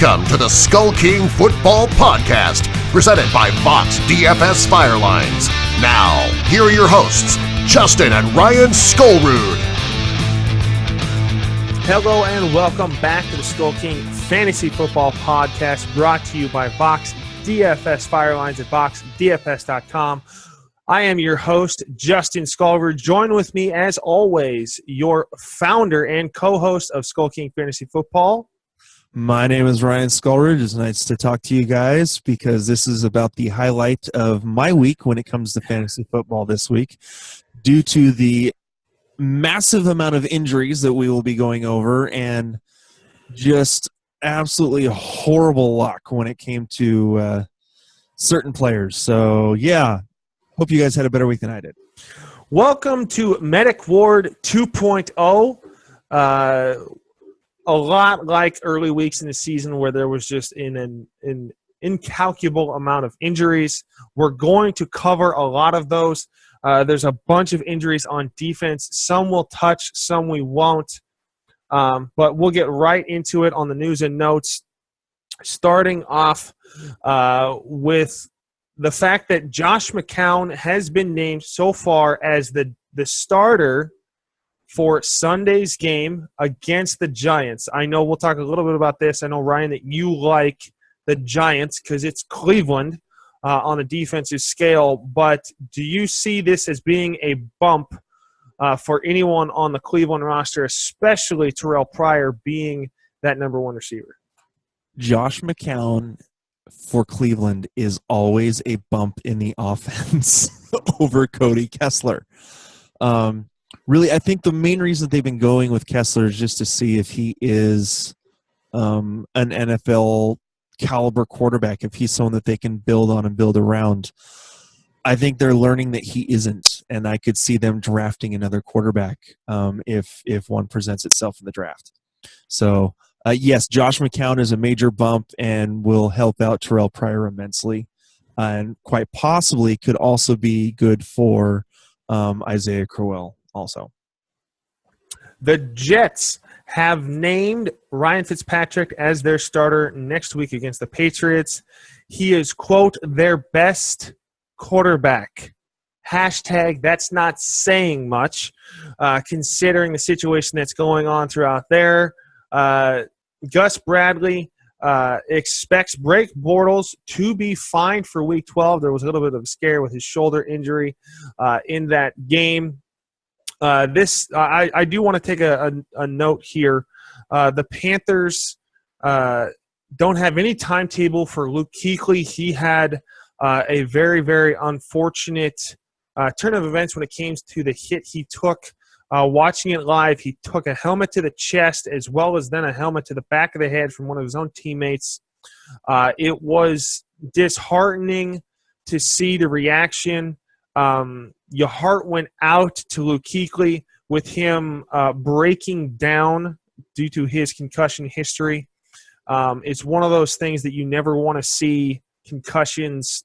Welcome to the Skull King Football Podcast, presented by Vox DFS Firelines. Now, here are your hosts, Justin and Ryan Skullrood. Hello and welcome back to the Skull King Fantasy Football Podcast, brought to you by Vox DFS Firelines at voxdfs.com. I am your host, Justin Skullrood. Join with me, as always, your founder and co-host of Skull King Fantasy Football. My name is Ryan Skullrood. It's nice to talk to you guys because this is about the highlight of my week when it comes to fantasy football this week. Due to the massive amount of injuries that we will be going over and just absolutely horrible luck when it came to certain players. So, yeah, hope you guys had a better week than I did. Welcome to Medic Ward 2.0. A lot like early weeks in the season where there was just an incalculable amount of injuries. We're going to cover a lot of those. There's a bunch of injuries on defense. Some we'll touch, some we won't. But we'll get right into it on the news and notes, starting off with the fact that Josh McCown has been named so far as the starter for Sunday's game against the Giants. I know we'll talk a little bit about this. I know, Ryan, that you like the Giants because it's Cleveland on a defensive scale. But do you see this as being a bump for anyone on the Cleveland roster, especially Terrell Pryor being that number one receiver? Josh McCown for Cleveland is always a bump in the offense over Cody Kessler. Really, I think the main reason they've been going with Kessler is just to see if he is an NFL caliber quarterback, if he's someone that they can build on and build around. I think they're learning that he isn't, and I could see them drafting another quarterback if one presents itself in the draft. So, yes, Josh McCown is a major bump and will help out Terrell Pryor immensely, and quite possibly could also be good for Isaiah Crowell. Also, the Jets have named Ryan Fitzpatrick as their starter next week against the Patriots. He is, quote, their best quarterback. Hashtag that's not saying much, considering the situation that's going on throughout there. Gus Bradley expects Blake Bortles to be fine for Week 12. There was a little bit of a scare with his shoulder injury in that game. I do want to take a note here. The Panthers don't have any timetable for Luke Kuechly. He had a very, very unfortunate turn of events when it came to the hit he took. Watching it live, he took a helmet to the chest as well as then a helmet to the back of the head from one of his own teammates. It was disheartening to see the reaction. Your heart went out to Luke Kuechly with him breaking down due to his concussion history. It's one of those things that you never want to see concussions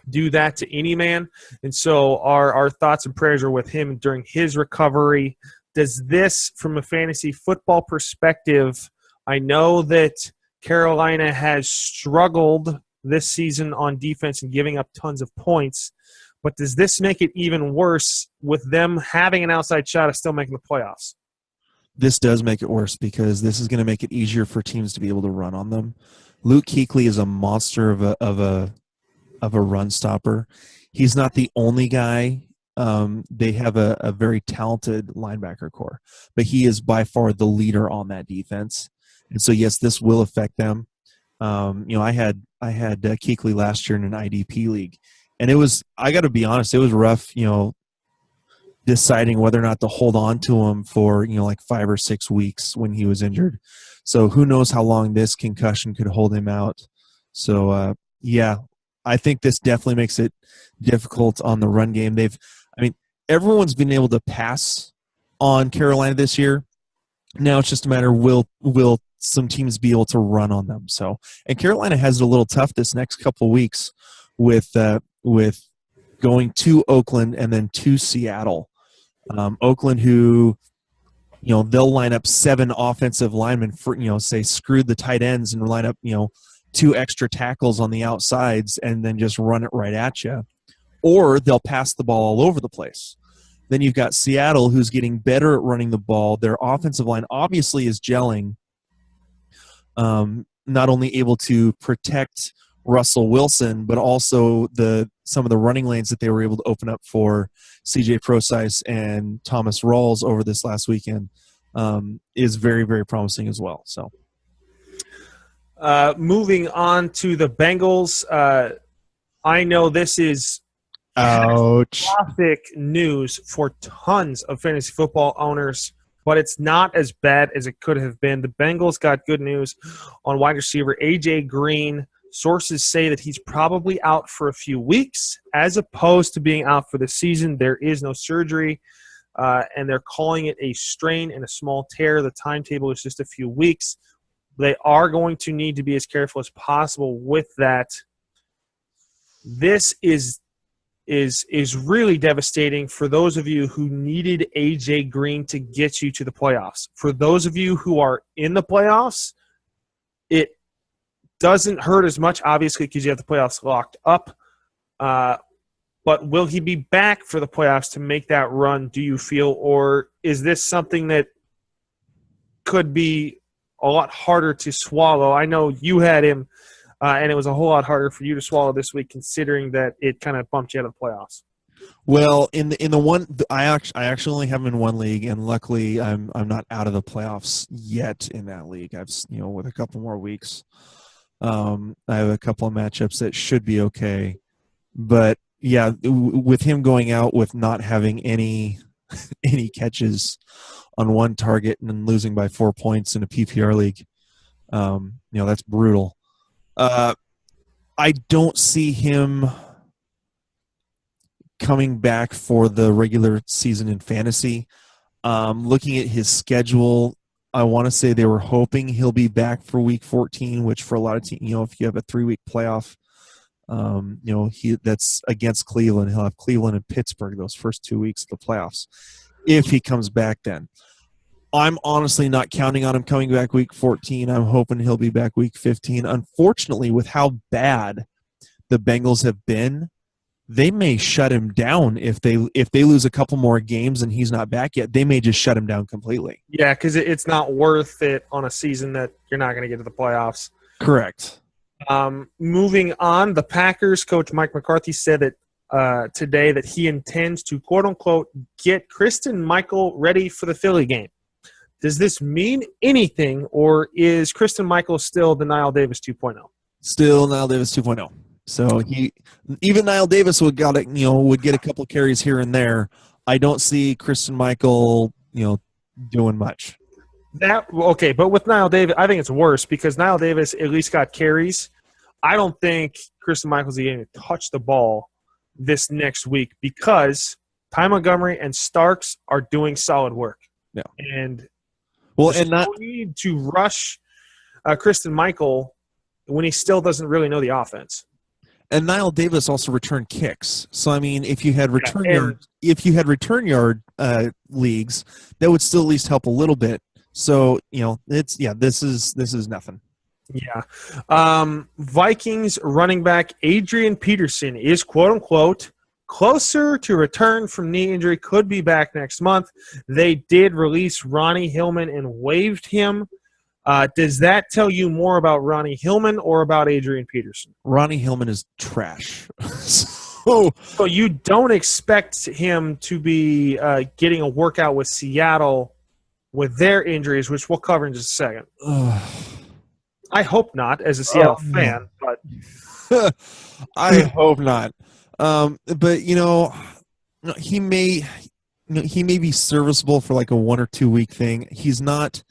do that to any man. And so our thoughts and prayers are with him during his recovery. Does this, from a fantasy football perspective, I know that Carolina has struggled this season on defense and giving up tons of points. But does this make it even worse with them having an outside shot of still making the playoffs? This does make it worse because this is going to make it easier for teams to be able to run on them. Luke Kuechly is a monster of a run stopper. He's not the only guy. They have a very talented linebacker core, but he is by far the leader on that defense. And so, yes, this will affect them. I had Kuechly last year in an IDP league. And it was, I got to be honest, it was rough, deciding whether or not to hold on to him for, like 5 or 6 weeks when he was injured. So who knows how long this concussion could hold him out. So, yeah, I think this definitely makes it difficult on the run game. Everyone's been able to pass on Carolina this year. Now it's just a matter, will some teams be able to run on them? So, and Carolina has it a little tough this next couple of weeks with going to Oakland and then to Seattle. Oakland, who they'll line up 7 offensive linemen for, say screw the tight ends and line up, 2 extra tackles on the outsides and then just run it right at you. Or they'll pass the ball all over the place. Then you've got Seattle, who's getting better at running the ball. Their offensive line obviously is gelling. Not only able to protect Russell Wilson, but also some of the running lanes that they were able to open up for C.J. Prosise and Thomas Rawls over this last weekend is very, very promising as well. So, moving on to the Bengals, I know this is catastrophic news for tons of fantasy football owners, but it's not as bad as it could have been. The Bengals got good news on wide receiver A.J. Green. Sources say that he's probably out for a few weeks as opposed to being out for the season. There is no surgery, and they're calling it a strain and a small tear. The timetable is just a few weeks. They are going to need to be as careful as possible with that. This is really devastating for those of you who needed A.J. Green to get you to the playoffs. For those of you who are in the playoffs, it doesn't hurt as much, obviously, because you have the playoffs locked up. But will he be back for the playoffs to make that run, do you feel? Or is this something that could be a lot harder to swallow? I know you had him, and it was a whole lot harder for you to swallow this week, considering that it kind of bumped you out of the playoffs. Well, in the one, I actually only have him in one league, and luckily I'm not out of the playoffs yet in that league. I've with a couple more weeks. I have a couple of matchups that should be okay, but yeah, with him going out with not having any catches on one target and then losing by 4 points in a PPR league, that's brutal. I don't see him coming back for the regular season in fantasy. Looking at his schedule, I want to say they were hoping he'll be back for week 14, which for a lot of teams, if you have a 3-week playoff, that's against Cleveland. He'll have Cleveland and Pittsburgh those first 2 weeks of the playoffs. If he comes back then. I'm honestly not counting on him coming back week 14. I'm hoping he'll be back week 15. Unfortunately, with how bad the Bengals have been, they may shut him down if they lose a couple more games and he's not back yet. They may just shut him down completely. Yeah, because it's not worth it on a season that you're not going to get to the playoffs. Correct. Moving on, the Packers coach Mike McCarthy said that today that he intends to, quote-unquote, get Christine Michael ready for the Philly game. Does this mean anything, or is Christine Michael still the Niall Davis 2.0? Still Niall Davis 2.0. So even Niall Davis would get a couple carries here and there. I don't see Christine Michael, doing much. But with Niall Davis, I think it's worse because Niall Davis at least got carries. I don't think Christine Michael's going to touch the ball this next week because Ty Montgomery and Starks are doing solid work. Yeah, and no need to rush Christine Michael when he still doesn't really know the offense. And Niall Davis also returned kicks. So I mean, if you had return yard leagues, that would still at least help a little bit. So this is nothing. Yeah. Vikings running back Adrian Peterson is quote unquote closer to return from knee injury. Could be back next month. They did release Ronnie Hillman and waived him. Does that tell you more about Ronnie Hillman or about Adrian Peterson? Ronnie Hillman is trash. So you don't expect him to be getting a workout with Seattle with their injuries, which we'll cover in just a second. I hope not, as a Seattle fan, but I hope not. But he may be serviceable for like a 1 or 2 week thing. He's not.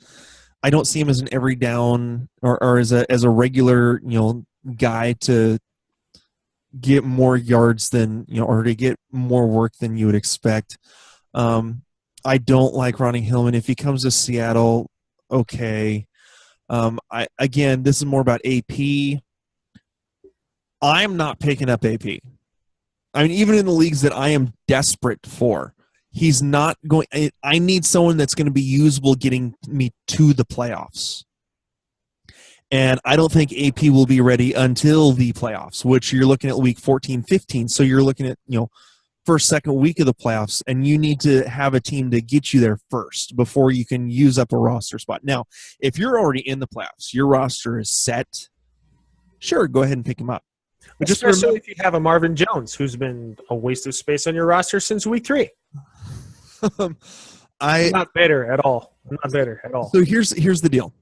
I don't see him as an every down or as a regular guy to get more yards than or to get more work than you would expect. I don't like Ronnie Hillman. If he comes to Seattle, okay. This is more about AP. I'm not picking up AP. I mean, even in the leagues that I am desperate for, he's not going. I need someone that's going to be usable getting me to the playoffs. And I don't think AP will be ready until the playoffs, which you're looking at week 14, 15. So you're looking at, first, second week of the playoffs, and you need to have a team to get you there first before you can use up a roster spot. Now, if you're already in the playoffs, your roster is set, sure, go ahead and pick him up. But just especially if you have a Marvin Jones, who's been a waste of space on your roster since week 3. I'm not bitter at all. So here's the deal.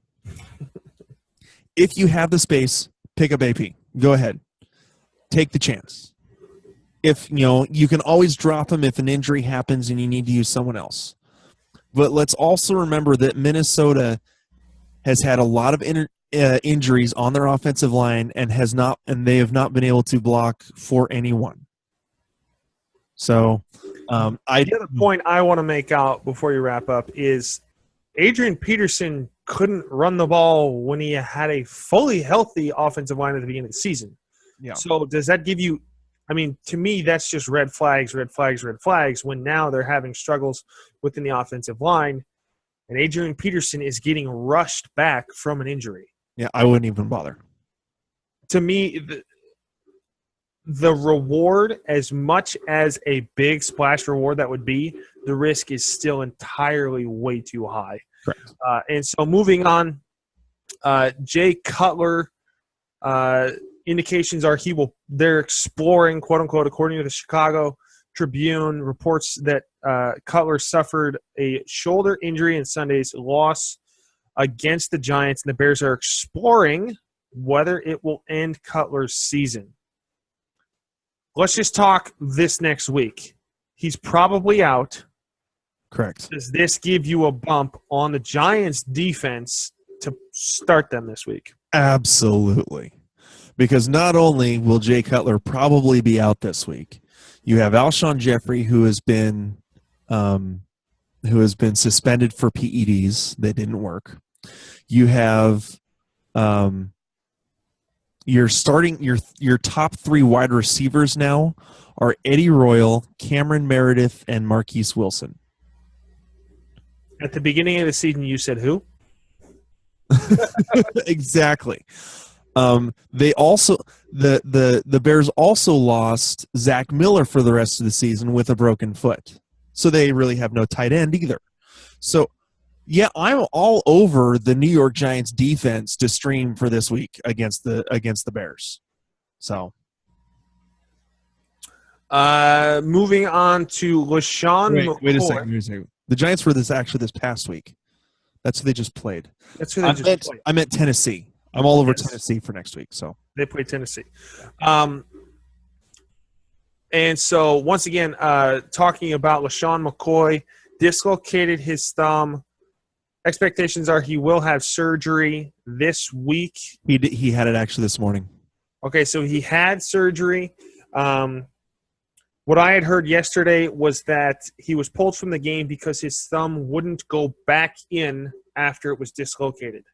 If you have the space, pick up AP. Go ahead. Take the chance. If, you can always drop him if an injury happens and you need to use someone else. But let's also remember that Minnesota has had a lot of injuries on their offensive line and they have not been able to block for anyone. So, the other point I want to make out before you wrap up is Adrian Peterson couldn't run the ball when he had a fully healthy offensive line at the beginning of the season. Yeah. So does that give you – to me, that's just red flags when now they're having struggles within the offensive line, and Adrian Peterson is getting rushed back from an injury. Yeah, I wouldn't even bother. To me, the reward, as much as a big splash reward that would be, the risk is still entirely way too high. Correct. And so moving on, Jay Cutler, indications are they're exploring, quote unquote, according to the Chicago Tribune, reports that Cutler suffered a shoulder injury in Sunday's loss against the Giants, and the Bears are exploring whether it will end Cutler's season. Let's just talk this next week. He's probably out. Correct. Does this give you a bump on the Giants' defense to start them this week? Absolutely. Because not only will Jay Cutler probably be out this week, you have Alshon Jeffrey, who has been suspended for PEDs that didn't work. You have your top 3 wide receivers now are Eddie Royal, Cameron Meredith, and Marquise Wilson. At the beginning of the season, you said who? Exactly. They also the Bears also lost Zach Miller for the rest of the season with a broken foot, so they really have no tight end either. So, yeah, I'm all over the New York Giants defense to stream for this week against the Bears. So, moving on to LaShawn McCoy. Wait a second. The Giants were this past week. That's who they just played. That's who they just played. I meant Tennessee. I'm all over Tennessee for next week. So they play Tennessee. And so, once again, talking about LaShawn McCoy, dislocated his thumb. Expectations are he will have surgery this week. He had it actually this morning. Okay, so he had surgery. What I had heard yesterday was that he was pulled from the game because his thumb wouldn't go back in after it was dislocated.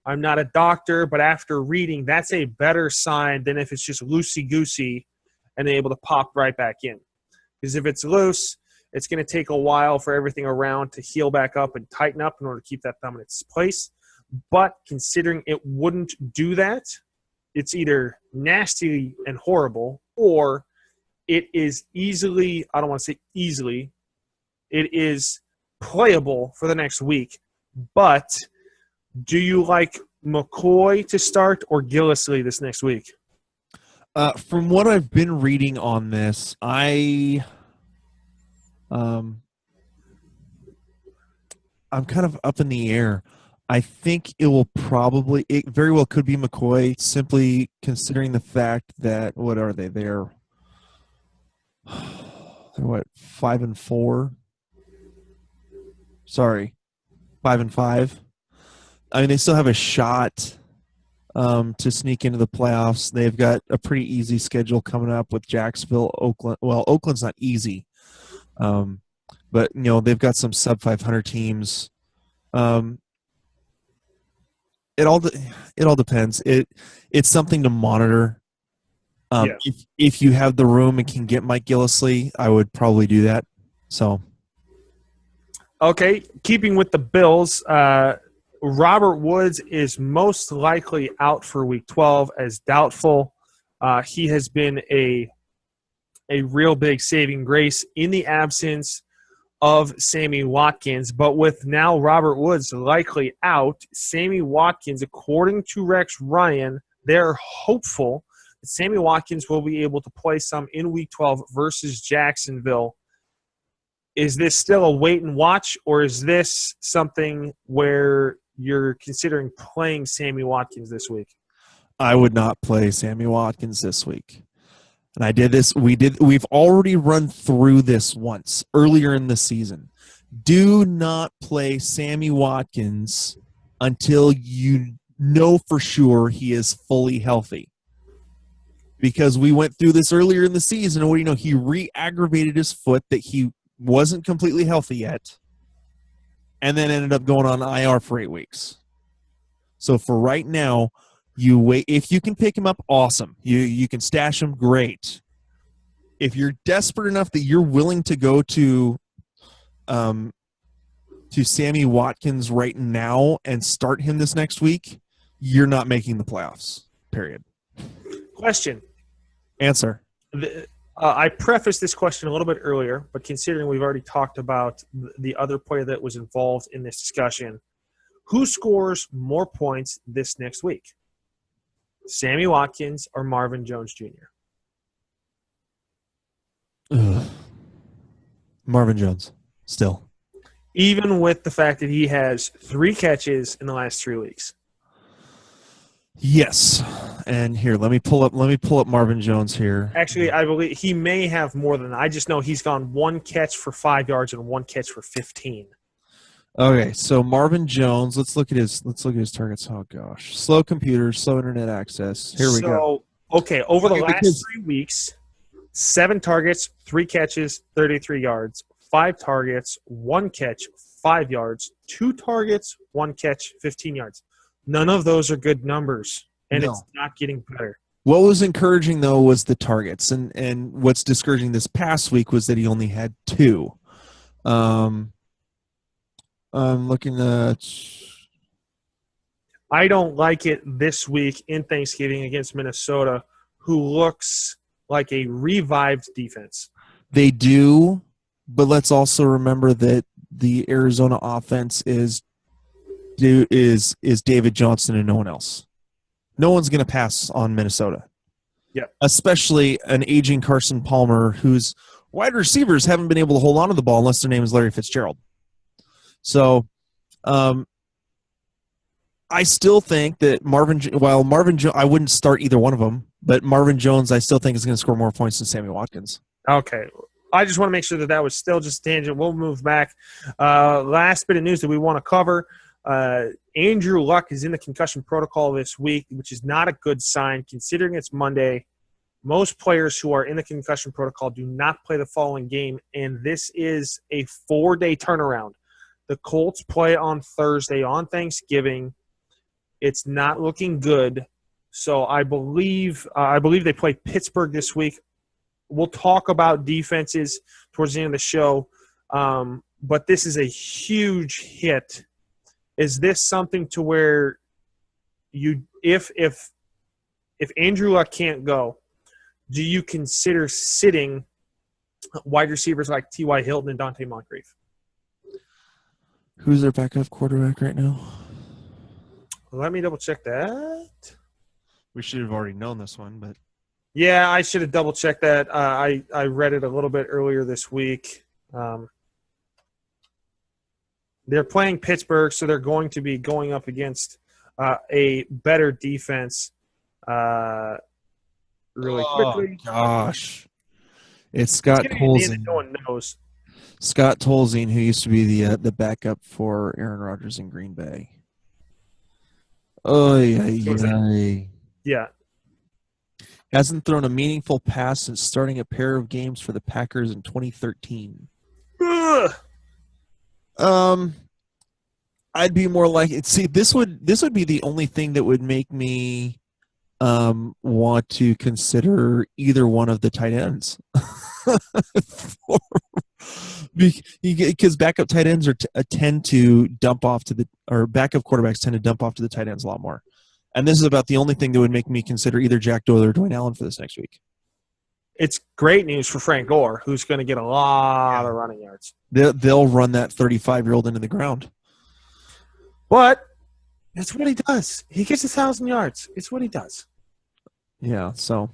I'm not a doctor, but after reading, that's a better sign than if it's just loosey-goosey and able to pop right back in. Because if it's loose, it's going to take a while for everything around to heal back up and tighten up in order to keep that thumb in its place. But considering it wouldn't do that, it's either nasty and horrible, or it is easily, I don't want to say easily, it is playable for the next week. But do you like McCoy to start or Gillislee this next week? From what I've been reading on this, I'm kind of up in the air. I think it very well could be McCoy, simply considering the fact that, what are they? They're what, 5-4? Sorry, 5-5. I mean, they still have a shot to sneak into the playoffs. They've got a pretty easy schedule coming up with Jacksonville, Oakland. Well, Oakland's not easy, but they've got some sub 500 teams. It all depends. It's something to monitor. Yeah. If you have the room and can get Mike Gillislee, I would probably do that. So, Okay, keeping with the Bills, Robert Woods is most likely out for Week 12 as doubtful. He has been a real big saving grace in the absence of Sammy Watkins. But with now Robert Woods likely out, Sammy Watkins, according to Rex Ryan, they're hopeful that Sammy Watkins will be able to play some in Week 12 versus Jacksonville. Is this still a wait and watch, or is this something where you're considering playing Sammy Watkins this week? I would not play Sammy Watkins this week. And I did this. We've already run through this once earlier in the season. Do not play Sammy Watkins until you know for sure he is fully healthy. Because we went through this earlier in the season, and what do you know? He re-aggravated his foot that he wasn't completely healthy yet, and then ended up going on IR for 8 weeks. So for right now, you wait. If you can pick him up, awesome. You can stash him, great. If you're desperate enough that you're willing to go to Sammy Watkins right now and start him this next week, you're not making the playoffs, period. Question. Answer. I prefaced this question a little bit earlier, but considering we've already talked about the other player that was involved in this discussion, who scores more points this next week? Sammy Watkins or Marvin Jones Jr.? Ugh. Marvin Jones, still. Even with the fact that he has 3 catches in the last 3 weeks. Yes, and here let me pull up Marvin Jones here. Actually, I believe he may have more than that. I just know he's gone 1 catch for 5 yards and 1 catch for 15. Okay, so Marvin Jones. Let's look at his targets. Oh gosh, slow computers, slow internet access. Here we go. Okay, over the last 3 weeks, 7 targets, 3 catches, 33 yards. 5 targets, 1 catch, 5 yards. 2 targets, 1 catch, 15 yards. None of those are good numbers, and It's not getting better. What was encouraging, though, was the targets. And what's discouraging this past week was that he only had 2. I'm looking at – I don't like it this week in Thanksgiving against Minnesota, who looks like a revived defense. They do, but let's also remember that the Arizona offense is David Johnson and no one else. No one's going to pass on Minnesota. Yeah. Especially an aging Carson Palmer whose wide receivers haven't been able to hold on to the ball unless their name is Larry Fitzgerald. So I still think that I wouldn't start either one of them, but Marvin Jones I still think is going to score more points than Sammy Watkins. Okay. I just want to make sure that was still just a tangent. We'll move back. Last bit of news that we want to cover. Andrew Luck is in the concussion protocol this week, which is not a good sign considering it's Monday. Most players who are in the concussion protocol do not play the following game, and this is a 4-day turnaround. The Colts play on Thursday on Thanksgiving. It's not looking good. So I believe they play Pittsburgh this week. We'll talk about defenses towards the end of the show, but this is a huge hit. Is this something to where if Andrew Luck can't go, do you consider sitting wide receivers like T.Y. Hilton and Dante Moncrief? Who's their backup quarterback right now? Let me double check that. We should have already known this one, but yeah, I should have double checked that. I read it a little bit earlier this week. They're playing Pittsburgh, so they're going to be going up against a better defense really quickly. Gosh. It's Scott Tolzien. No one knows. Scott Tolzien, who used to be the backup for Aaron Rodgers in Green Bay. Oh, Yeah. Hasn't thrown a meaningful pass since starting a pair of games for the Packers in 2013. Ugh. I'd be more like – see, this would be the only thing that would make me want to consider either one of the tight ends Because backup tight ends tend to dump off to or backup quarterbacks tend to dump off to the tight ends a lot more. And this is about the only thing that would make me consider either Jack Doyle or Dwayne Allen for this next week. It's great news for Frank Gore, who's going to get a lot of running yards. They'll run that 35-year-old into the ground. But that's what he does. He gets 1,000 yards. It's what he does. Yeah, so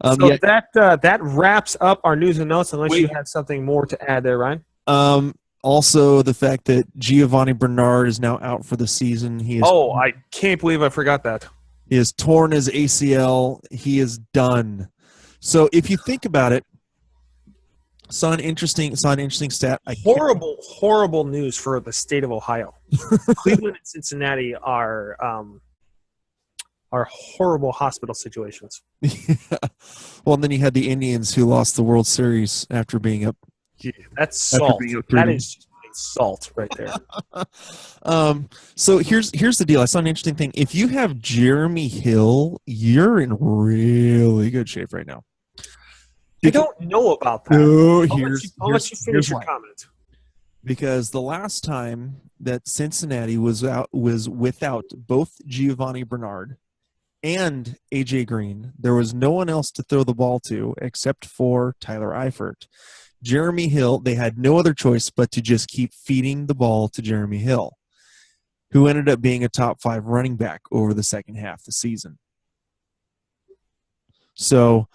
that wraps up our news and notes, unless you had something more to add there, Ryan. Also, the fact that Giovanni Bernard is now out for the season. I can't believe I forgot that. He has torn his ACL. He is done. So if you think about it, saw an interesting stat. Horrible news for the state of Ohio. Cleveland and Cincinnati are horrible hospital situations. Yeah. Well, and then you had the Indians who lost the World Series after being up. Yeah, that's salt. That is just salt right there. So here's the deal. I saw an interesting thing. If you have Jeremy Hill, you're in really good shape right now. I don't know about that. No, I'll let you finish your comment. Because the last time that Cincinnati was without both Giovanni Bernard and AJ Green, there was no one else to throw the ball to except for Tyler Eifert. Jeremy Hill, they had no other choice but to just keep feeding the ball to Jeremy Hill, who ended up being a top 5 running back over the second half of the season. So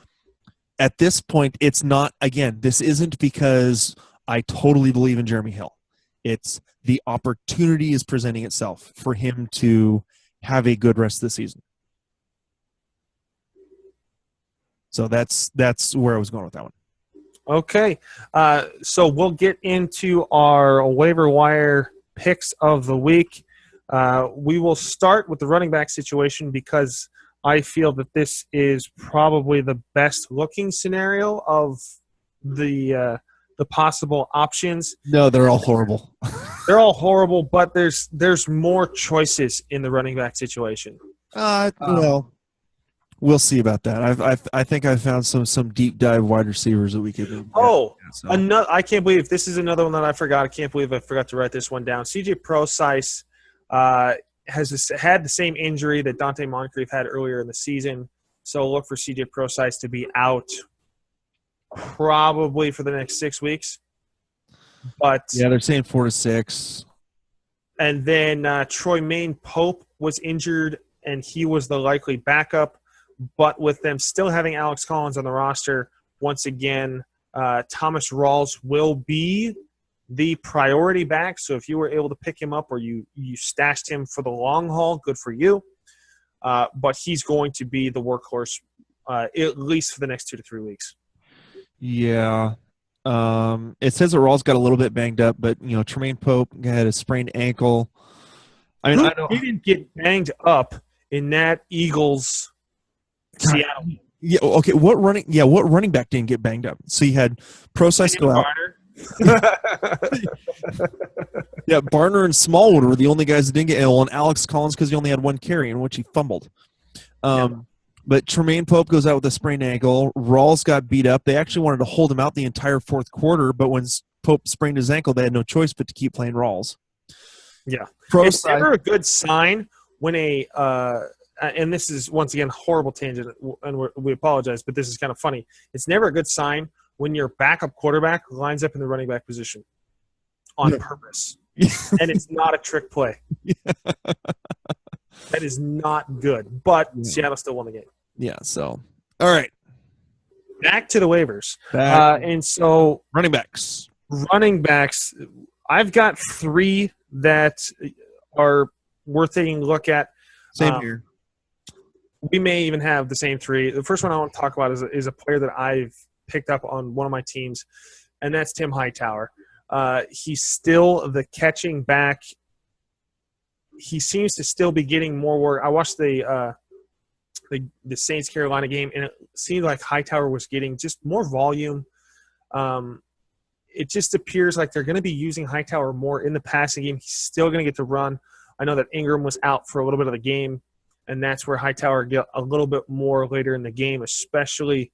at this point, it's not, again, this isn't because I totally believe in Jeremy Hill. It's the opportunity is presenting itself for him to have a good rest of the season. So that's where I was going with that one. Okay, so we'll get into our waiver wire picks of the week. We will start with the running back situation because I feel that this is probably the best looking scenario of the possible options. No, they're all horrible. They're all horrible, but there's more choices in the running back situation. Well, we'll see about that. I think I found some deep dive wide receivers that we could. I can't believe this is another one that I forgot. I can't believe I forgot to write this one down. CJ Prosise has had the same injury that Dante Moncrief had earlier in the season, so look for CJ Prosise to be out probably for the next 6 weeks. But yeah, they're saying 4 to 6. And then Troymaine Pope was injured, and he was the likely backup. But with them still having Alex Collins on the roster, once again, Thomas Rawls will be the priority back. So if you were able to pick him up or you stashed him for the long haul, good for you. But he's going to be the workhorse at least for the next 2 to 3 weeks. Yeah. It says that Rawls got a little bit banged up, but, Tremaine Pope had a sprained ankle. I mean, he didn't get banged up in that Eagles – Seattle. Yeah. Okay. What running back didn't get banged up? So you had Prosise go out. Yeah, Barner and Smallwood were the only guys that didn't get ill, and Alex Collins because he only had one carry in which he fumbled. But Tremaine Pope goes out with a sprained ankle. Rawls got beat up. They actually wanted to hold him out the entire fourth quarter, but when Pope sprained his ankle, they had no choice but to keep playing Rawls. Yeah. It's never a good sign when and this is, once again, horrible tangent, and we apologize, but this is kind of funny. It's never a good sign when your backup quarterback lines up in the running back position on purpose. And it's not a trick play. That is not good. But Seattle still won the game. Yeah, so. All right. Back to the waivers. And so running backs. I've got 3 that are worth taking a look at. Same here. We may even have the same 3. The first one I want to talk about is a player that I've picked up on one of my teams, and that's Tim Hightower. He's still the catching back. He seems to still be getting more work. I watched the Saints-Carolina game, and it seemed like Hightower was getting just more volume. It just appears like they're going to be using Hightower more in the passing game. He's still going to get to run. I know that Ingram was out for a little bit of the game, and that's where Hightower get a little bit more later in the game, especially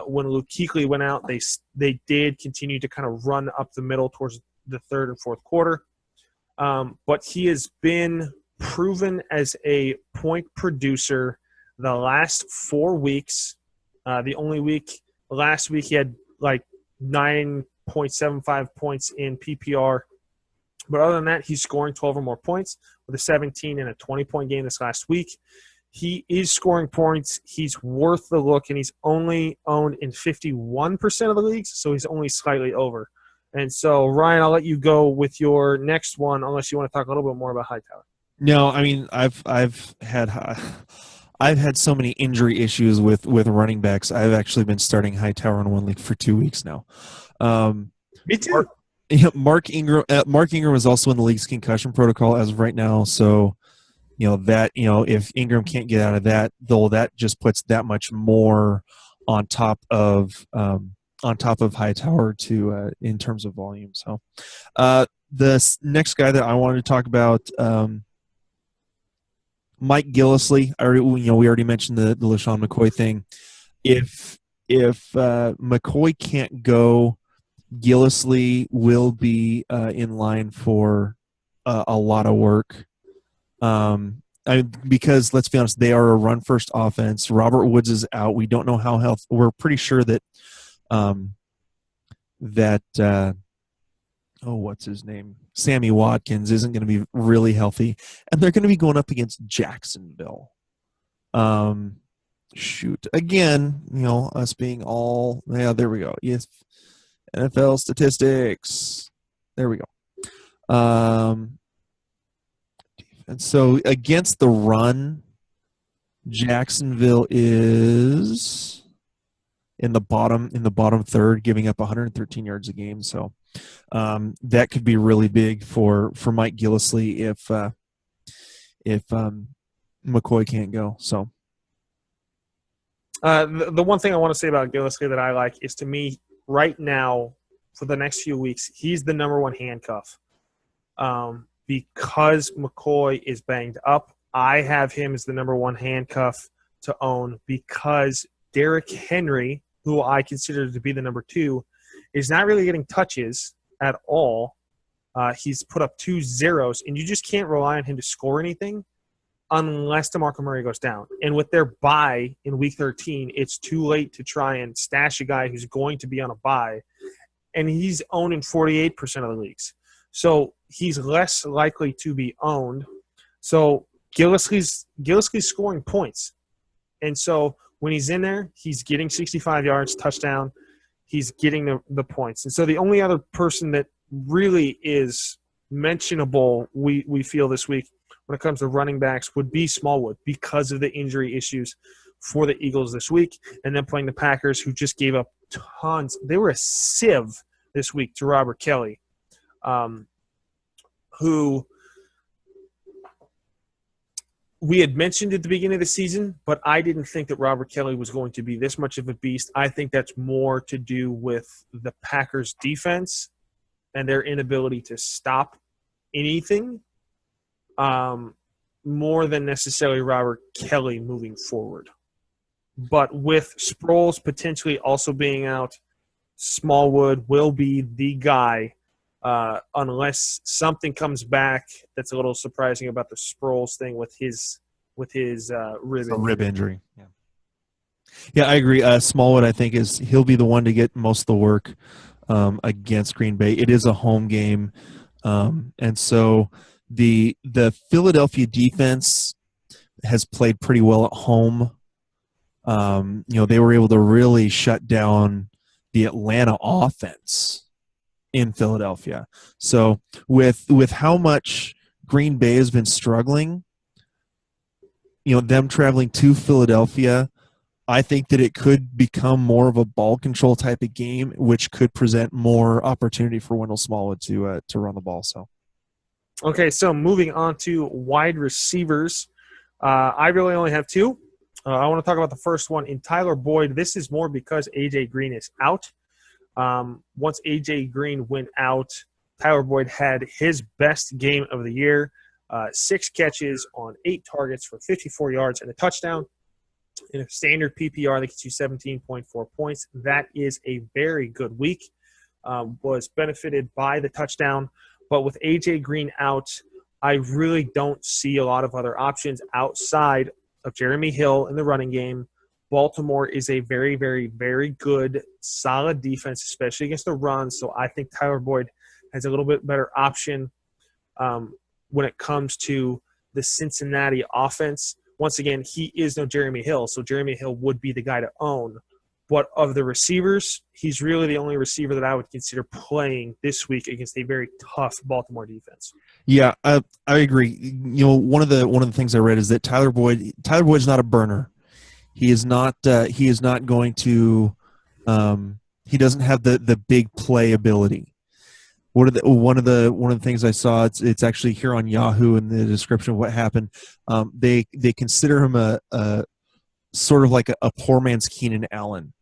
When Luke Kuechly went out, they did continue to kind of run up the middle towards the third and fourth quarter. But he has been proven as a point producer the last 4 weeks. The only week last week he had like 9.75 points in PPR. But other than that, he's scoring 12 or more points with a 17 and a 20-point game this last week. He is scoring points. He's worth the look, and he's only owned in 51% of the leagues, so he's only slightly over. And so, Ryan, I'll let you go with your next one, unless you want to talk a little bit more about Hightower. No, I mean I've had so many injury issues with running backs. I've actually been starting Hightower in one league for 2 weeks now. Me too. Mark Ingram is also in the league's concussion protocol as of right now. So, if Ingram can't get out of that, though, that just puts that much more on top of Hightower in terms of volume. So, the next guy that I wanted to talk about, Mike Gillislee. We already mentioned the LaShawn McCoy thing. If McCoy can't go, Gillislee will be in line for a lot of work. Because let's be honest, they are a run-first offense. Robert Woods is out. We don't know how healthy. We're pretty sure that what's his name? Sammy Watkins isn't going to be really healthy, and they're going to be going up against Jacksonville. Again, us being all there we go. Yes. NFL statistics. There we go. And so against the run, Jacksonville is in the bottom third, giving up 113 yards a game. So that could be really big for Mike Gillislee if McCoy can't go. So the one thing I want to say about Gillislee that I like is, to me, right now, for the next few weeks, he's the number one handcuff. Because McCoy is banged up, I have him as the number one handcuff to own, because Derrick Henry, who I consider to be the number two, is not really getting touches at all. He's put up 2 zeros, and you just can't rely on him to score anything unless DeMarco Murray goes down. And with their bye in Week 13, it's too late to try and stash a guy who's going to be on a bye, and he's owned in 48% of the leagues. So he's less likely to be owned. So Gillislee's scoring points. And so when he's in there, he's getting 65 yards, touchdown. He's getting the points. And so the only other person that really is mentionable, we feel this week, when it comes to running backs, would be Smallwood, because of the injury issues for the Eagles this week, and then playing the Packers, who just gave up tons. They were a sieve this week to Robert Kelly, who we had mentioned at the beginning of the season, but I didn't think that Robert Kelly was going to be this much of a beast. I think that's more to do with the Packers' defense and their inability to stop anything, more than necessarily Robert Kelly moving forward. But with Sproles potentially also being out, Smallwood will be the guy, unless something comes back that's a little surprising about the Sproles thing with his rib injury. Yeah, I agree. Smallwood, I think, he'll be the one to get most of the work against Green Bay. It is a home game, and so the Philadelphia defense has played pretty well at home. They were able to really shut down the Atlanta offense in Philadelphia. So with how much Green Bay has been struggling, them traveling to Philadelphia, I think that it could become more of a ball control type of game, which could present more opportunity for Wendell Smallwood to run the ball. So, okay, so moving on to wide receivers, I really only have 2. I want to talk about the first one in Tyler Boyd. This is more because A.J. Green is out. Once A.J. Green went out, Tyler Boyd had his best game of the year, 6 catches on 8 targets for 54 yards and a touchdown. In a standard PPR, that gets you 17.4 points. That is a very good week. Was benefited by the touchdown. But with A.J. Green out, I really don't see a lot of other options outside of Jeremy Hill in the running game. Baltimore is a very, very, very good, solid defense, especially against the run. So I think Tyler Boyd has a little bit better option when it comes to the Cincinnati offense. Once again, he is no Jeremy Hill, so Jeremy Hill would be the guy to own. But of the receivers, he's really the only receiver that I would consider playing this week against a very tough Baltimore defense. Yeah, I agree. You know, one of the things I read is that Tyler Boyd's not a burner. He is not going to he doesn't have the big play ability. One of the things I saw, it's actually here on Yahoo in the description of what happened. They consider him a sort of like a poor man's Keenan Allen.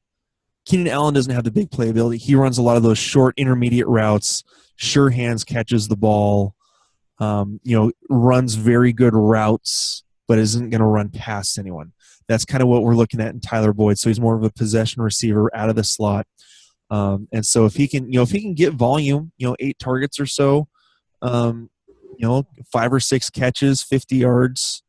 Keenan Allen doesn't have the big playability. He runs a lot of those short intermediate routes, sure hands catches the ball, runs very good routes, but isn't going to run past anyone. That's kind of what we're looking at in Tyler Boyd. So he's more of a possession receiver out of the slot. And so if he can get volume, 8 targets or so, 5 or 6 catches, 50 yards,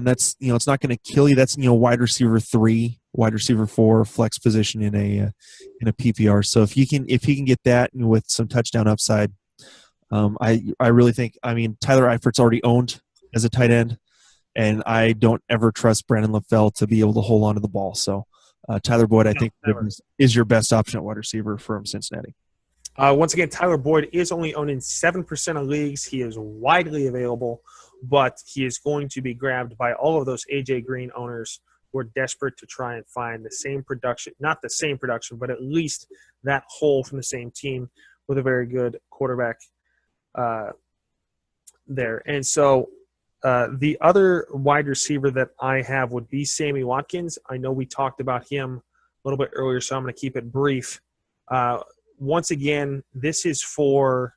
that's, it's not going to kill you. That's, wide receiver 3, wide receiver 4, flex position in a PPR. So if he can get that with some touchdown upside, I really think, Tyler Eifert's already owned as a tight end, and I don't ever trust Brandon LaFell to be able to hold on to the ball. So Tyler Boyd, I think, is your best option at wide receiver from Cincinnati. Once again, Tyler Boyd is only owned in 7% of leagues. He is widely available, but he is going to be grabbed by all of those A.J. Green owners who are desperate to try and find the same production, not the same production, but at least that hole from the same team with a very good quarterback there. And so the other wide receiver that I have would be Sammy Watkins. I know we talked about him a little bit earlier, so I'm going to keep it brief. Once again, this is for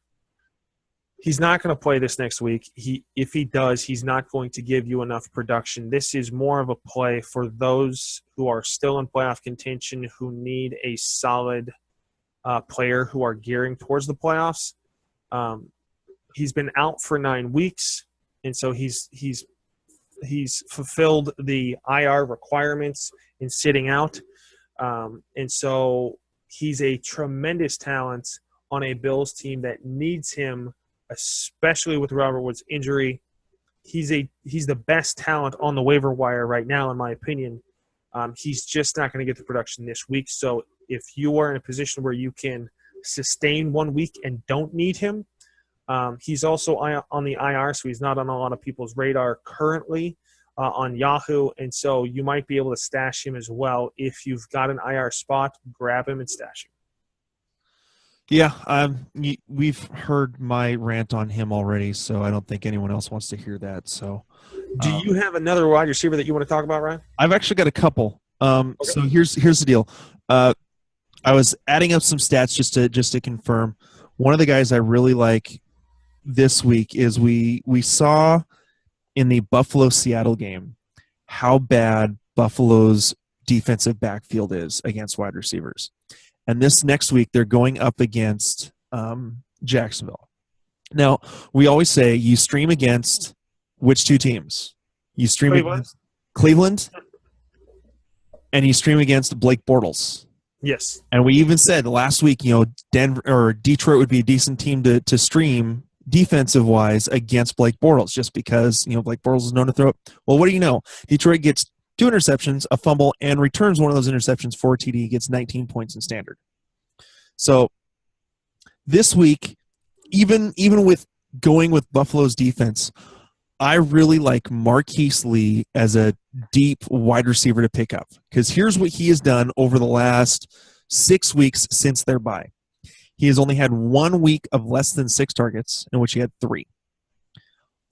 – he's not going to play this next week. If he does, he's not going to give you enough production. This is more of a play for those who are still in playoff contention, who need a solid player, who are gearing towards the playoffs. He's been out for 9 weeks. And so he's fulfilled the IR requirements in sitting out. And so he's a tremendous talent on a Bills team that needs him, especially with Robert Woods' injury. He's the best talent on the waiver wire right now, in my opinion. He's just not going to get the production this week. So if you are in a position where you can sustain 1 week and don't need him, he's also on the IR, so he's not on a lot of people's radar currently on Yahoo, and so you might be able to stash him as well. If you've got an IR spot, grab him and stash him. Yeah, we've heard my rant on him already, so I don't think anyone else wants to hear that. So, do you have another wide receiver that you want to talk about, Ryan? I've actually got a couple. Okay. So here's the deal. I was adding up some stats just to confirm. One of the guys I really like this week is we saw in the Buffalo-Seattle game how bad Buffalo's defensive backfield is against wide receivers. And this next week they're going up against Jacksonville. Now, we always say you stream against which 2 teams? You stream against Cleveland and you stream against Blake Bortles. Yes. And we even said last week, Denver or Detroit would be a decent team to stream defensive-wise against Blake Bortles, just because Blake Bortles is known to throw it. Well, what do you know? Detroit gets 2 interceptions, a fumble, and returns one of those interceptions for a TD, gets 19 points in standard. So this week, even with going with Buffalo's defense, I really like Marquise Lee as a deep wide receiver to pick up, because here's what he has done over the last 6 weeks since their bye. He has only had 1 week of less than 6 targets, in which he had 3.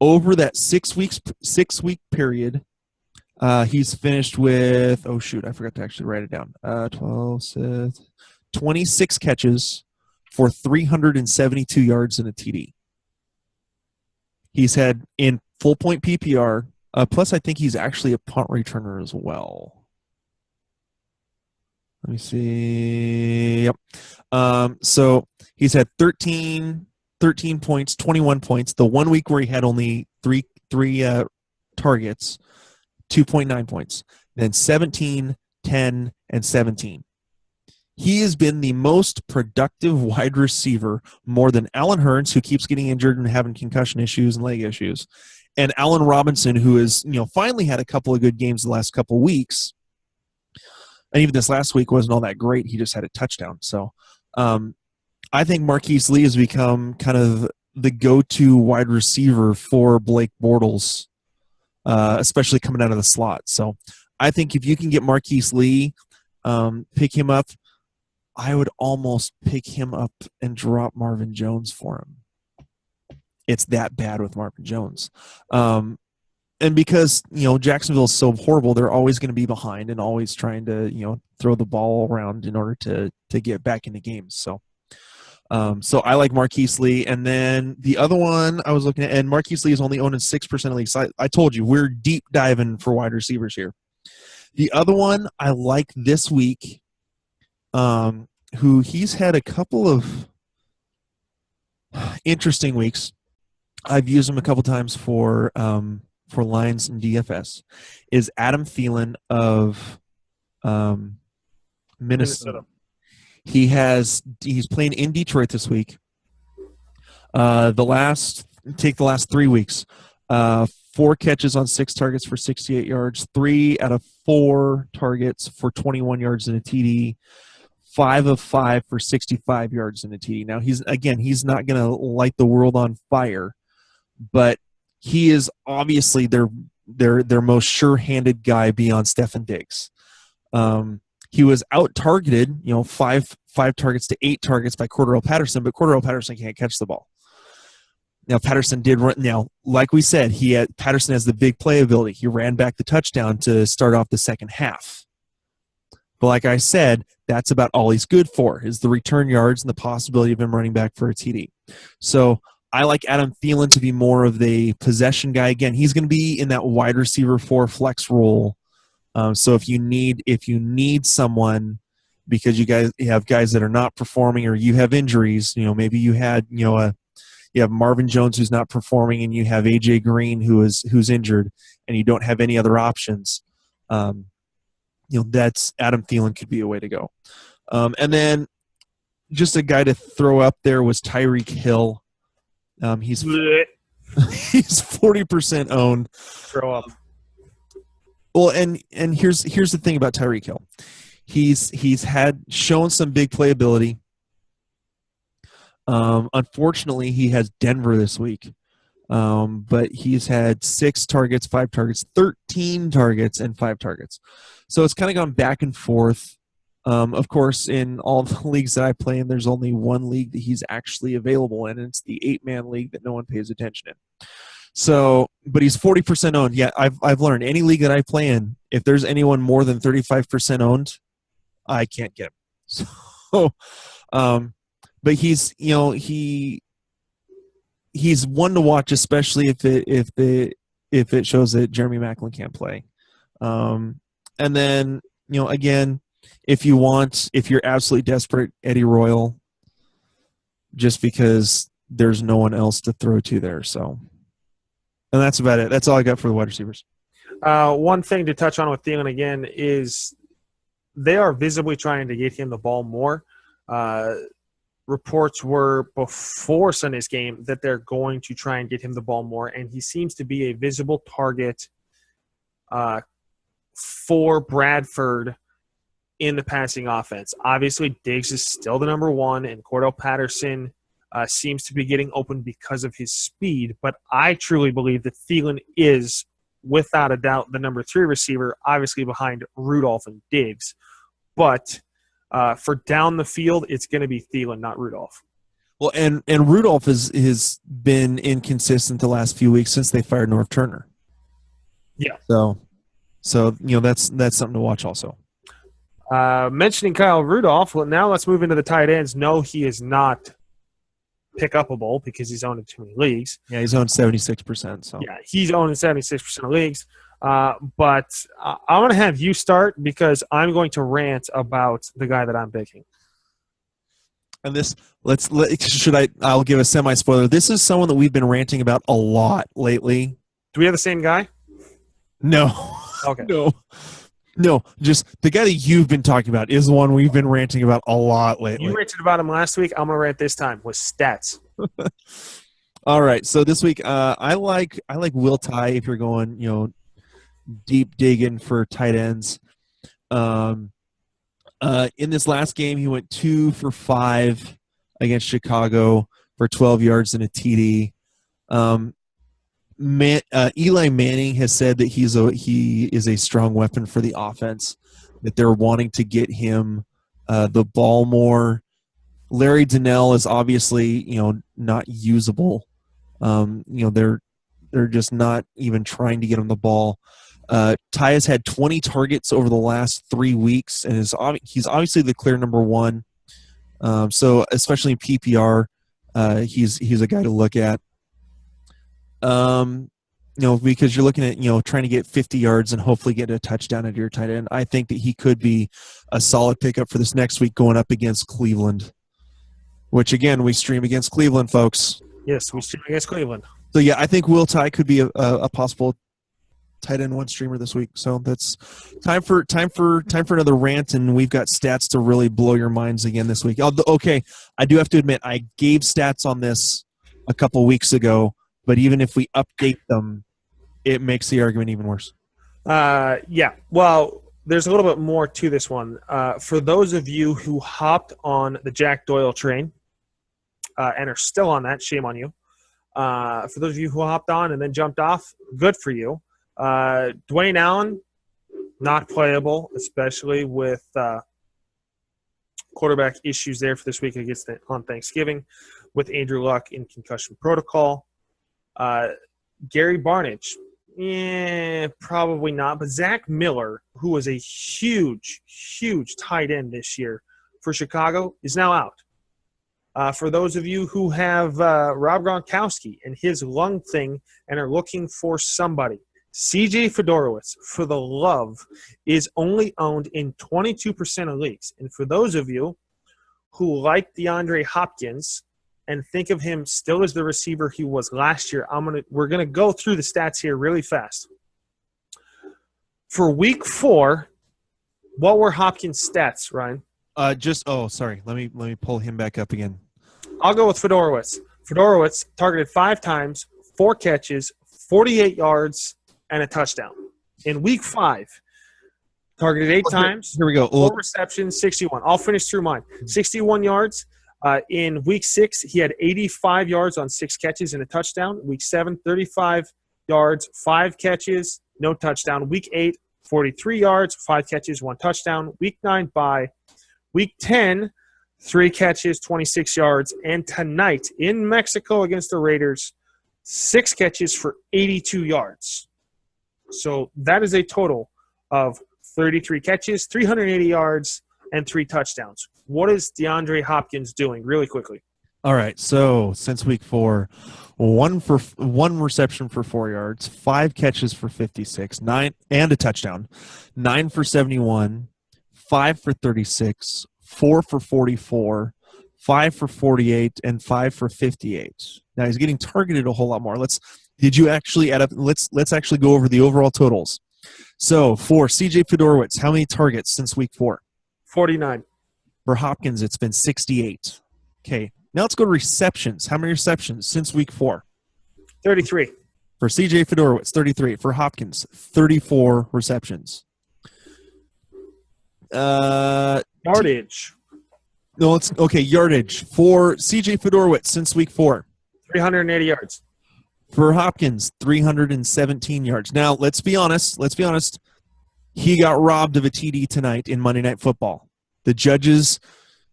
Over that 6 week period, he's finished with, I forgot to actually write it down. 26 catches for 372 yards and a TD. He's had in full point PPR, plus I think he's actually a punt returner as well. Let me see. Yep. So he's had 13 points, 21 points. The 1 week where he had only three targets, 2.9 points. Then 17, 10, and 17. He has been the most productive wide receiver, more than Allen Hurns, who keeps getting injured and having concussion issues and leg issues, and Allen Robinson, who has finally had a couple of good games the last couple of weeks. And even this last week wasn't all that great. He just had a touchdown. So I think Marquise Lee has become kind of the go-to wide receiver for Blake Bortles, especially coming out of the slot. So I think if you can get Marquise Lee, pick him up, I would almost pick him up and drop Marvin Jones for him. It's that bad with Marvin Jones. And because, Jacksonville is so horrible, they're always going to be behind and always trying to, throw the ball around in order to get back into games. So I like Marquise Lee. And then the other one I was looking at, and Marquise Lee is only owned in 6% of leagues. I told you, we're deep diving for wide receivers here. The other one I like this week, who he's had a couple of interesting weeks. I've used him a couple times for lines in DFS, is Adam Thielen of Minnesota. He's playing in Detroit this week. The last 3 weeks, 4 catches on 6 targets for 68 yards, 3 out of 4 targets for 21 yards in a TD, 5 of 5 for 65 yards in a TD. Now he's not going to light the world on fire, but he is obviously their most sure-handed guy beyond Stefon Diggs. He was out-targeted, 5 targets to 8 targets by Cordarrelle Patterson, but Cordarrelle Patterson can't catch the ball. Now, Patterson did run. Now, like we said, Patterson has the big playability. He ran back the touchdown to start off the second half. But like I said, that's about all he's good for, is the return yards and the possibility of him running back for a TD. So I like Adam Thielen to be more of the possession guy. Again, he's going to be in that wide receiver 4 flex role. So if you need someone because you have guys that are not performing or you have injuries, maybe you had you have Marvin Jones who's not performing and you have AJ Green who's injured and you don't have any other options. That's Adam Thielen could be a way to go. And then just a guy to throw up there was Tyreek Hill. He's 40% owned. Throw up. Well, and here's the thing about Tyreek Hill. He's shown some big playability. Unfortunately, he has Denver this week. But he's had 6 targets, 5 targets, 13 targets, and 5 targets. So it's kind of gone back and forth. Of course, in all the leagues that I play in, there's only one league that he's actually available in, and it's the 8-man league that no one pays attention in. So, but he's 40% owned. Yeah, I've learned any league that I play in, if there's anyone more than 35% owned, I can't get him. So, but he's one to watch, especially if it shows that Jeremy Maclin can't play. And then again, if you're absolutely desperate, Eddie Royal, just because there's no one else to throw to there. So, and that's about it. That's all I got for the wide receivers. One thing to touch on with Thielen again is they are visibly trying to get him the ball more. Reports were before Sunday's game that they're going to try and get him the ball more, and he seems to be a visible target for Bradford in the passing offense. Obviously, Diggs is still the number 1, and Cordarrelle Patterson seems to be getting open because of his speed, but I truly believe that Thielen is, without a doubt, the number 3 receiver, obviously behind Rudolph and Diggs. But for down the field, it's going to be Thielen, not Rudolph. Well, and Rudolph has been inconsistent the last few weeks since they fired Norv Turner. Yeah. So that's something to watch also. Mentioning Kyle Rudolph, well, now let's move into the tight ends. No, he is not pick-upable because he's owned in too many leagues. Yeah, he's owned 76%. So yeah, he's owned in 76% of leagues. But I'm going to have you start because I'm going to rant about the guy that I'm picking. And I'll give a semi-spoiler. This is someone that we've been ranting about a lot lately. Do we have the same guy? No. Okay. No, just the guy that you've been talking about is the one we've been ranting about a lot lately. You ranted about him last week. I'm going to rant this time with stats. All right. So this week, I like Will Tye if you're going, deep digging for tight ends. In this last game, he went 2 for 5 against Chicago for 12 yards and a TD. Eli Manning has said that he is a strong weapon for the offense, that they're wanting to get him the ball more. Larry Donnell is obviously, not usable. They're just not even trying to get him the ball. Tye has had 20 targets over the last 3 weeks, and he's obviously the clear number one. So especially in PPR, he's a guy to look at. Because you're looking at, trying to get 50 yards and hopefully get a touchdown at your tight end. I think that he could be a solid pickup for this next week going up against Cleveland, which, again, we stream against Cleveland, folks. Yes, we stream against Cleveland. So, yeah, I think Will Tye could be a possible tight end one streamer this week. So that's time for another rant, and we've got stats to really blow your minds again this week. Okay, I do have to admit, I gave stats on this a couple weeks ago, but even if we update them, it makes the argument even worse. Yeah. Well, there's a little bit more to this one. For those of you who hopped on the Jack Doyle train and are still on that, shame on you. For those of you who hopped on and then jumped off, good for you. Dwayne Allen, not playable, especially with quarterback issues there for this week on Thanksgiving with Andrew Luck in concussion protocol. Gary Barnidge, probably not. But Zach Miller, who was a huge, huge tight end this year for Chicago, is now out. For those of you who have Rob Gronkowski and his lung thing and are looking for somebody, CJ Fiedorowicz, for the love, is only owned in 22% of leagues. And for those of you who like DeAndre Hopkins and think of him still as the receiver he was last year, we're gonna go through the stats here really fast. For week 4, what were Hopkins' stats, Ryan? Sorry. Let me pull him back up again. I'll go with Fiedorowicz. Fiedorowicz targeted 5 times, 4 catches, 48 yards, and a touchdown. In week 5, targeted 8 times. Here we go. 4 receptions, 61. I'll finish through mine. 61 yards. In week 6, he had 85 yards on 6 catches and a touchdown. Week 7, 35 yards, 5 catches, no touchdown. Week 8, 43 yards, 5 catches, 1 touchdown. Week 9, bye. Week 10, 3 catches, 26 yards. And tonight in Mexico against the Raiders, 6 catches for 82 yards. So that is a total of 33 catches, 380 yards, and 3 touchdowns. What is DeAndre Hopkins doing really quickly? All right. So since week 4, 1 reception for 4 yards, 5 catches for 56, 9 and a touchdown, 9 for 71, 5 for 36, 4 for 44, 5 for 48, and 5 for 58. Now he's getting targeted a whole lot more. Let's actually add up? Let's actually go over the overall totals. So for CJ Fiedorowicz, how many targets since week 4? 49. For Hopkins, it's been 68. Okay. Now let's go to receptions. How many receptions since week 4? 33. For CJ Fiedorowicz, 33. For Hopkins, 34 receptions. Yardage. No, it's okay. Yardage for CJ Fiedorowicz since week 4. 380 yards. For Hopkins, 317 yards. Now, let's be honest. He got robbed of a TD tonight in Monday Night Football. The judges,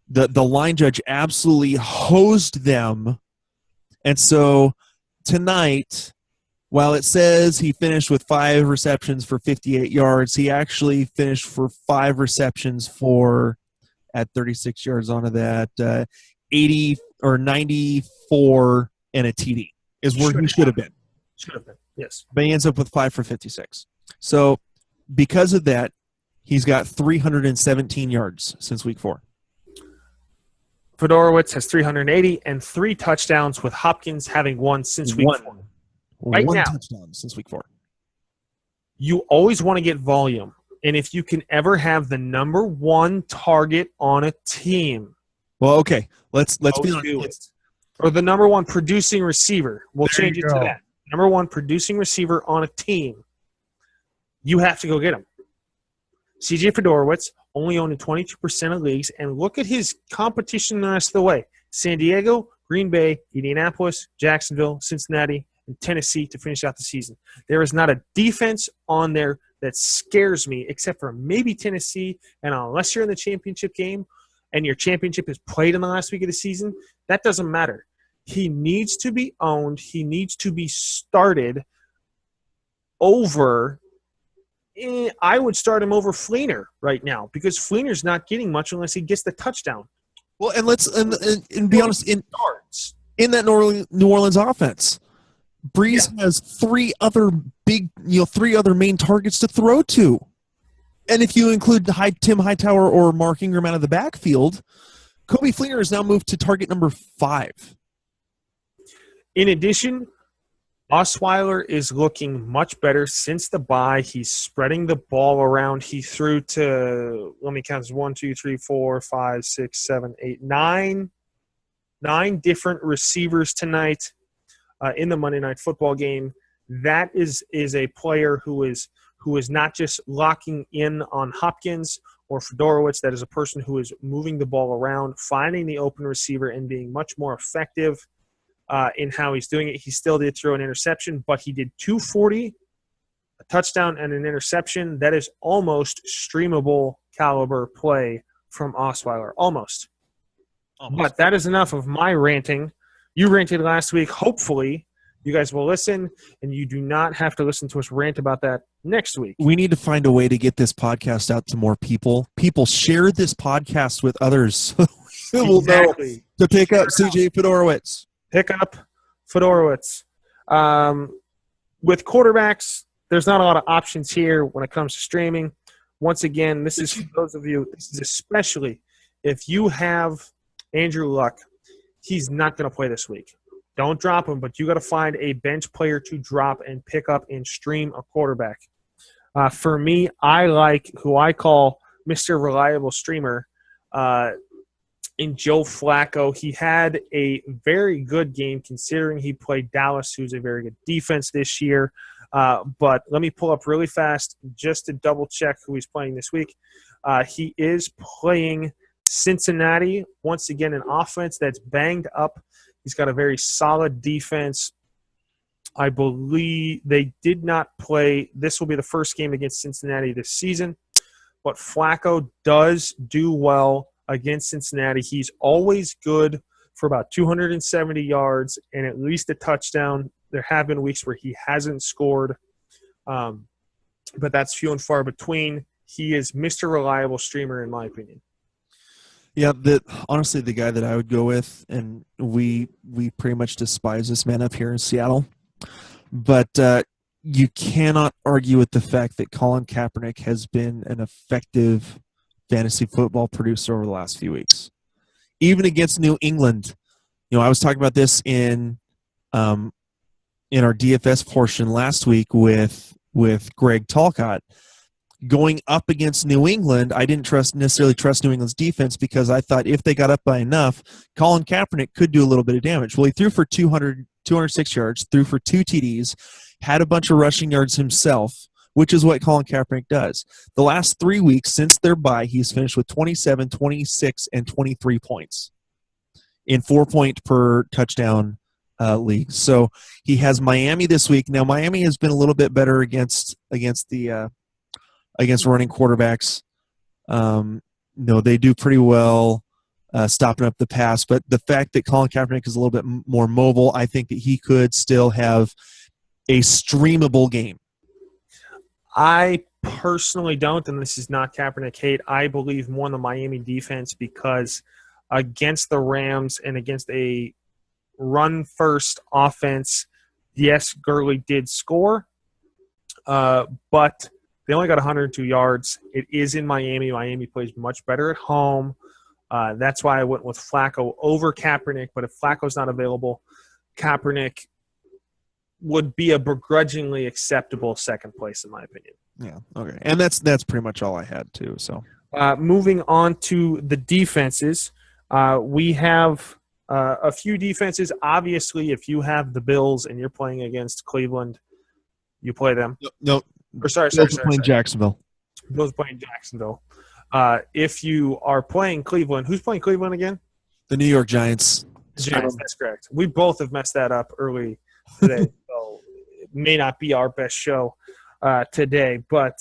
the line judge absolutely hosed them. And so tonight, while it says he finished with 5 receptions for 58 yards, he actually finished for 5 receptions at 36 yards onto that, 80 or 94 and a TD is where he should have been. Should have been, yes. But he ends up with 5 for 56. So because of that, he's got 317 yards since week 4. Fiedorowicz has 380 and 3 touchdowns, with Hopkins having 1 since week 4. Right One now, touchdown since week 4. you always want to get volume. And if you can ever have the number 1 target on a team, Well, okay, let's be honest. Or the number 1 producing receiver, we'll change it to go. that. Number 1 producing receiver on a team, you have to go get him. CJ Fiedorowicz only owned in 22% of leagues, and look at his competition the rest of the way. San Diego, Green Bay, Indianapolis, Jacksonville, Cincinnati, and Tennessee to finish out the season. There is not a defense on there that scares me, except for maybe Tennessee, and unless you're in the championship game and your championship is played in the last week of the season, that doesn't matter. He needs to be owned. He needs to be started over – I would start him over Fleener right now, because Fleener's not getting much unless he gets the touchdown. Well, and let's and be honest, in that New Orleans offense, Breeze has 3 other main targets to throw to. And if you include Tim Hightower or Mark Ingram out of the backfield, Kobe Fleener has now moved to target number 5. In addition, Osweiler is looking much better since the bye. He's spreading the ball around. He threw to, let me count, 1, 2, 3, 4, 5, 6, 7, 8, 9 different receivers tonight in the Monday Night Football game. That is a player who is not just locking in on Hopkins or Fiedorowicz. That is a person who is moving the ball around, finding the open receiver, and being much more effective in how he's doing it. He still did throw an interception, but he did 240, a touchdown, and an interception. That is almost streamable caliber play from Osweiler. Almost. But that is enough of my ranting. You ranted last week. Hopefully, you guys will listen, and you do not have to listen to us rant about that next week. We need to find a way to get this podcast out to more people. People, share this podcast with others. We'll know to pick up CJ Fiedorowicz. Pick up Fiedorowicz. With quarterbacks, there's not a lot of options here when it comes to streaming. Once again, this is for those of you, this is especially if you have Andrew Luck, he's not going to play this week. Don't drop him, but you got to find a bench player to drop and pick up and stream a quarterback. For me, I like who I call Mr. Reliable Streamer, in Joe Flacco. He had a very good game considering he played Dallas, who's a very good defense this year. But let me pull up really fast just to double-check who he's playing this week. He is playing Cincinnati, once again an offense that's banged up. He's got a very solid defense. I believe they did not play. This will be the first game against Cincinnati this season. But Flacco does do well against Cincinnati. He's always good for about 270 yards and at least a touchdown. There have been weeks where he hasn't scored, but that's few and far between. He is Mr. Reliable Streamer, in my opinion. Yeah, honestly, the guy that I would go with, and we pretty much despise this man up here in Seattle, but you cannot argue with the fact that Colin Kaepernick has been an effective fantasy football producer over the last few weeks. Even against New England, I was talking about this in our DFS portion last week with Greg Talcott. Going up against New England, I didn't necessarily trust New England's defense because I thought if they got up by enough, Colin Kaepernick could do a little bit of damage. Well, he threw for 206 yards, threw for 2 TDs, had a bunch of rushing yards himself, which is what Colin Kaepernick does. The last 3 weeks since their bye, he's finished with 27, 26, and 23 points in 4-point per touchdown leagues. So he has Miami this week. Now, Miami has been a little bit better against running quarterbacks. They do pretty well stopping up the pass, but the fact that Colin Kaepernick is a little bit more mobile, I think that he could still have a streamable game. I personally don't, and this is not Kaepernick hate. I believe more in the Miami defense because against the Rams and against a run-first offense, yes, Gurley did score, But they only got 102 yards. It is in Miami. Miami plays much better at home. That's why I went with Flacco over Kaepernick. But if Flacco's not available, Kaepernick would be a begrudgingly acceptable second place, in my opinion. Yeah, okay. And that's pretty much all I had, too. So moving on to the defenses, we have a few defenses. Obviously, if you have the Bills and you're playing against Cleveland, you play them. No. Or sorry. Playing Jacksonville. Bills playing Jacksonville. If you are playing Cleveland, who's playing Cleveland again? The New York Giants. Giants, that's correct. We both have messed that up early today, so it may not be our best show today. But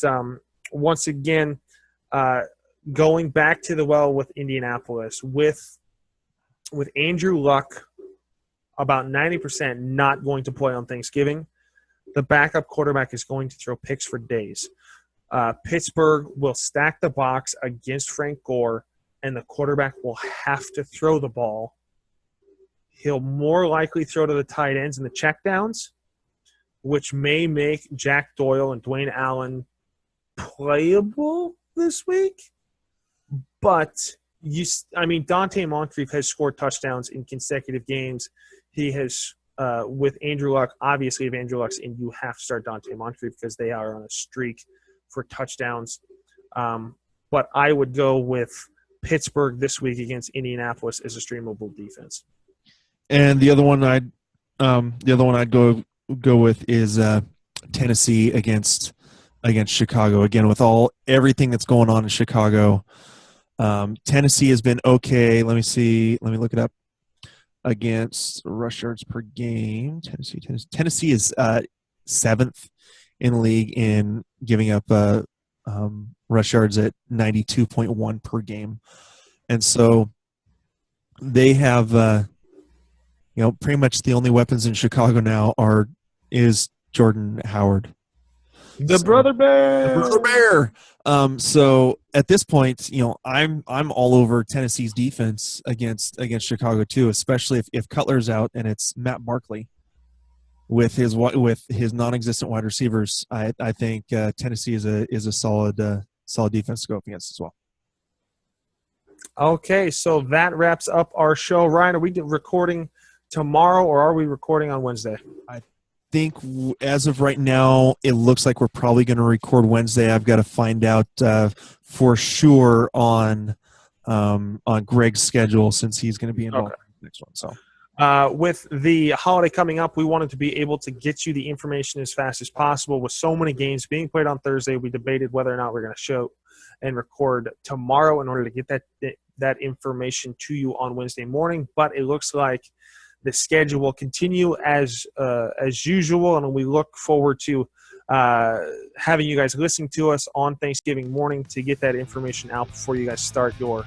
once again, going back to the well with Indianapolis, with Andrew Luck about 90% not going to play on Thanksgiving, the backup quarterback is going to throw picks for days. Pittsburgh will stack the box against Frank Gore, and the quarterback will have to throw the ball. He'll more likely throw to the tight ends and the checkdowns, which may make Jack Doyle and Dwayne Allen playable this week. But, Dante Moncrief has scored touchdowns in consecutive games. He has, with Andrew Luck, obviously if Andrew Luck's in, you have to start Dante Moncrief because they are on a streak for touchdowns. But I would go with Pittsburgh this week against Indianapolis as a streamable defense. And the other one I'd go with is Tennessee against Chicago. Again, with everything that's going on in Chicago, Tennessee has been okay. Let me look it up. Against rush yards per game, Tennessee is 7th in the league in giving up rush yards at 92.1 per game, and so they have pretty much the only weapons in Chicago now is Jordan Howard. The Brother Bear. So at this point, I'm all over Tennessee's defense against Chicago too, especially if Cutler's out and it's Matt Barkley with his non-existent wide receivers. I think Tennessee is a solid defense to go up against as well. Okay, so that wraps up our show. Ryan, are we recording tomorrow or are we recording on Wednesday? I think as of right now, it looks like we're probably going to record Wednesday. I've got to find out for sure on Greg's schedule since he's going to be involved in the next one. So, with the holiday coming up, we wanted to be able to get you the information as fast as possible. With so many games being played on Thursday, we debated whether or not we're going to show and record tomorrow in order to get that information to you on Wednesday morning. But it looks like the schedule will continue as usual, and we look forward to having you guys listening to us on Thanksgiving morning to get that information out before you guys start your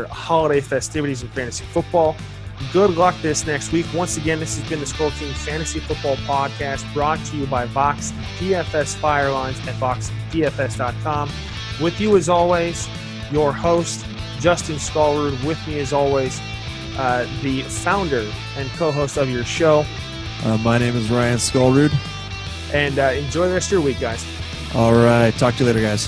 holiday festivities in fantasy football. Good luck this next week. Once again, this has been the Skull King Fantasy Football Podcast, brought to you by Vox DFS Firelines at voxdfs.com. With you as always, your host, Justin Skullrood. With me as always, the founder and co-host of your show. My name is Ryan Skullrood. And enjoy the rest of your week, guys. All right. Talk to you later, guys.